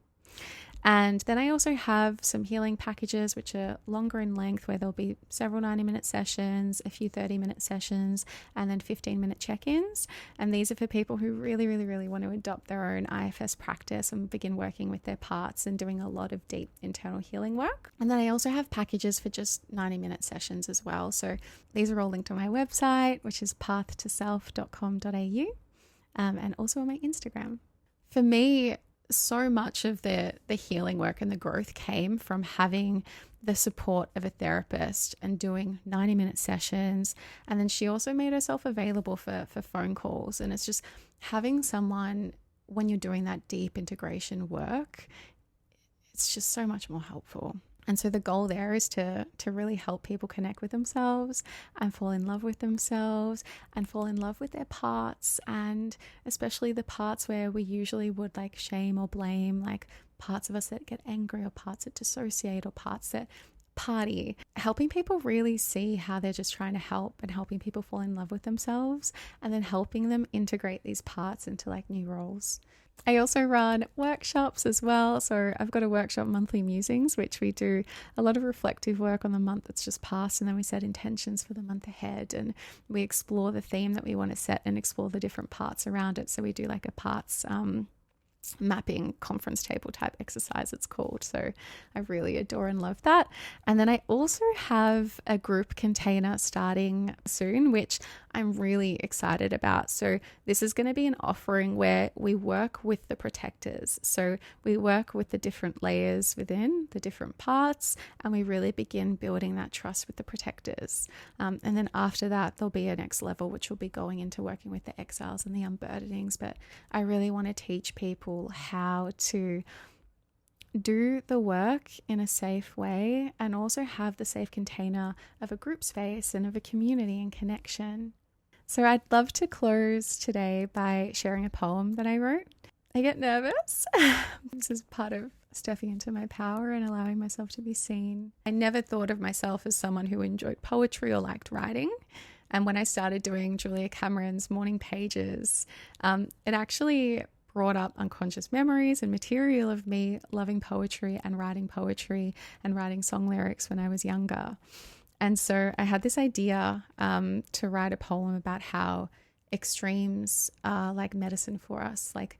Speaker 2: And then I also have some healing packages, which are longer in length, where there'll be several 90-minute sessions, a few 30-minute sessions, and then 15-minute check-ins. And these are for people who really, really, really want to adopt their own IFS practice and begin working with their parts and doing a lot of deep internal healing work. And then I also have packages for just 90-minute sessions as well. So these are all linked on my website, which is pathtoself.com.au, and also on my Instagram. For me, so much of the healing work and the growth came from having the support of a therapist and doing 90-minute sessions. And then she also made herself available for phone calls. And it's just having someone, when you're doing that deep integration work, it's just so much more helpful. And so the goal there is to really help people connect with themselves and fall in love with themselves and fall in love with their parts, and especially the parts where we usually would like shame or blame, like parts of us that get angry or parts that dissociate or parts that party. Helping people really see how they're just trying to help, and helping people fall in love with themselves, and then helping them integrate these parts into like new roles. I also run workshops as well. So I've got a workshop, Monthly Musings, which we do a lot of reflective work on the month that's just passed. And then we set intentions for the month ahead. And we explore the theme that we want to set and explore the different parts around it. So we do like a parts mapping conference table type exercise, it's called. So I really adore and love that. And then I also have a group container starting soon, which I'm really excited about. So this is going to be an offering where we work with the protectors. So we work with the different layers within the different parts, and we really begin building that trust with the protectors. And then after that, there'll be a next level, which will be going into working with the exiles and the unburdenings. But I really want to teach people how to do the work in a safe way and also have the safe container of a group space and of a community and connection. So I'd love to close today by sharing a poem that I wrote. I get nervous. This is part of stepping into my power and allowing myself to be seen. I never thought of myself as someone who enjoyed poetry or liked writing. And when I started doing Julia Cameron's morning pages, it actually brought up unconscious memories and material of me loving poetry and writing song lyrics when I was younger. And so I had this idea to write a poem about how extremes are like medicine for us. Like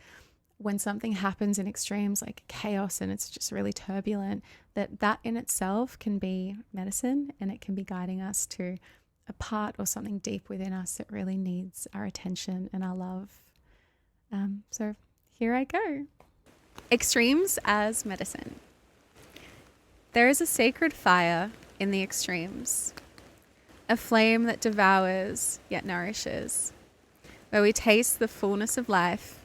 Speaker 2: when something happens in extremes, like chaos, and it's just really turbulent, that in itself can be medicine, and it can be guiding us to a part or something deep within us that really needs our attention and our love. So here I go. Extremes as medicine. There is a sacred fire in the extremes, a flame that devours yet nourishes, where we taste the fullness of life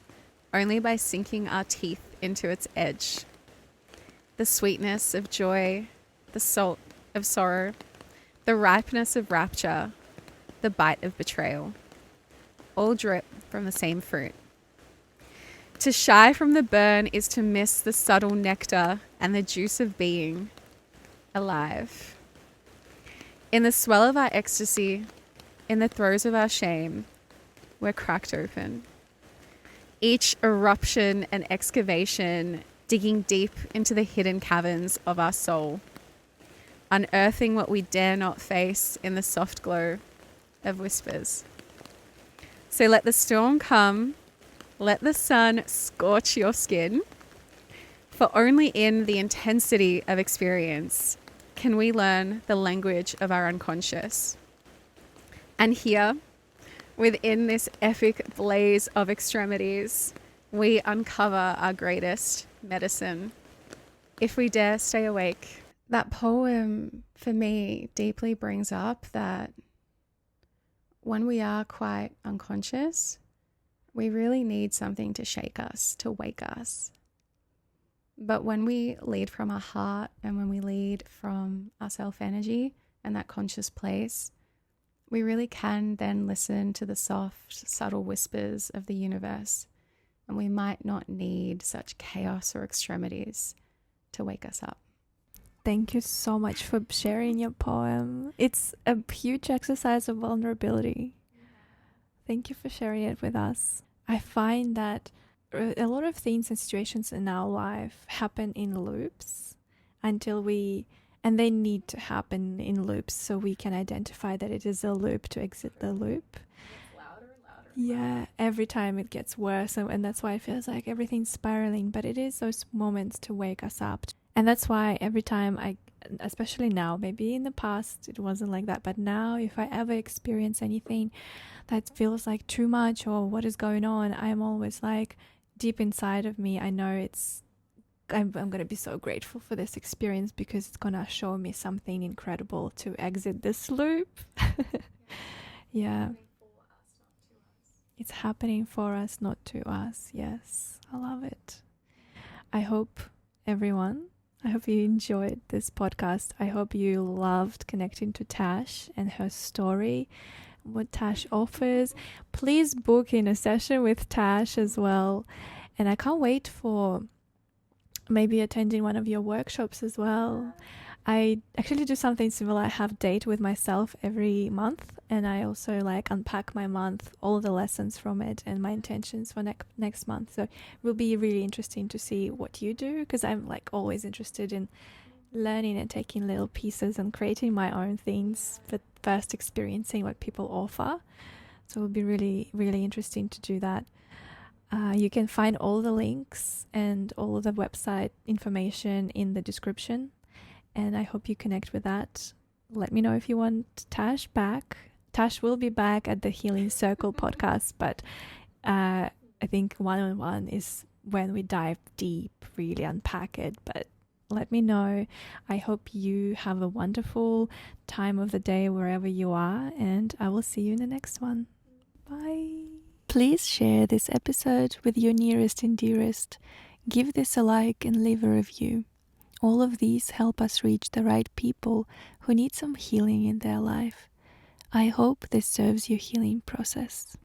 Speaker 2: only by sinking our teeth into its edge. The sweetness of joy, the salt of sorrow, the ripeness of rapture, the bite of betrayal, all drip from the same fruit. To shy from the burn is to miss the subtle nectar and the juice of being alive. In the swell of our ecstasy, in the throes of our shame, we're cracked open. Each eruption and excavation digging deep into the hidden caverns of our soul, unearthing what we dare not face in the soft glow of whispers. So let the storm come, let the sun scorch your skin, for only in the intensity of experience can we learn the language of our unconscious. And here, within this epic blaze of extremities, we uncover our greatest medicine, if we dare stay awake. That poem, for me, deeply brings up that when we are quite unconscious, we really need something to shake us, to wake us. But when we lead from our heart and when we lead from our self-energy and that conscious place, we really can then listen to the soft, subtle whispers of the universe. And we might not need such chaos or extremities to wake us up.
Speaker 1: Thank you so much for sharing your poem. It's a huge exercise of vulnerability. Thank you for sharing it with us. I find that a lot of things and situations in our life happen in loops and they need to happen in loops so we can identify that it is a loop to exit the loop.
Speaker 2: It's louder and louder.
Speaker 1: Yeah, every time it gets worse, and that's why it feels like everything's spiraling, but it is those moments to wake us up. And that's why every time especially now, maybe in the past it wasn't like that, but now if I ever experience anything that feels like too much or what is going on, I'm always like, deep inside of me, I know I'm going to be so grateful for this experience because it's going to show me something incredible to exit this loop. Yeah. It's happening for us, not to us. Yes, I love it. I hope you enjoyed this podcast. I hope you loved connecting to Tash and her story, what Tash offers. Please book in a session with Tash as well. And I can't wait for maybe attending one of your workshops as well. I actually do something similar. I have date with myself every month, and I also like unpack my month, all the lessons from it, and my intentions for next month. So it will be really interesting to see what you do, because I'm like always interested in learning and taking little pieces and creating my own things, but first experiencing what people offer. So it will be really, really interesting to do that. You can find all the links and all of the website information in the description. And I hope you connect with that. Let me know if you want Tash back. Tash will be back at the Healing Circle podcast, but I think one-on-one is when we dive deep, really unpack it. But let me know. I hope you have a wonderful time of the day wherever you are, and I will see you in the next one. Bye. Please share this episode with your nearest and dearest. Give this a like and leave a review. All of these help us reach the right people who need some healing in their life. I hope this serves your healing process.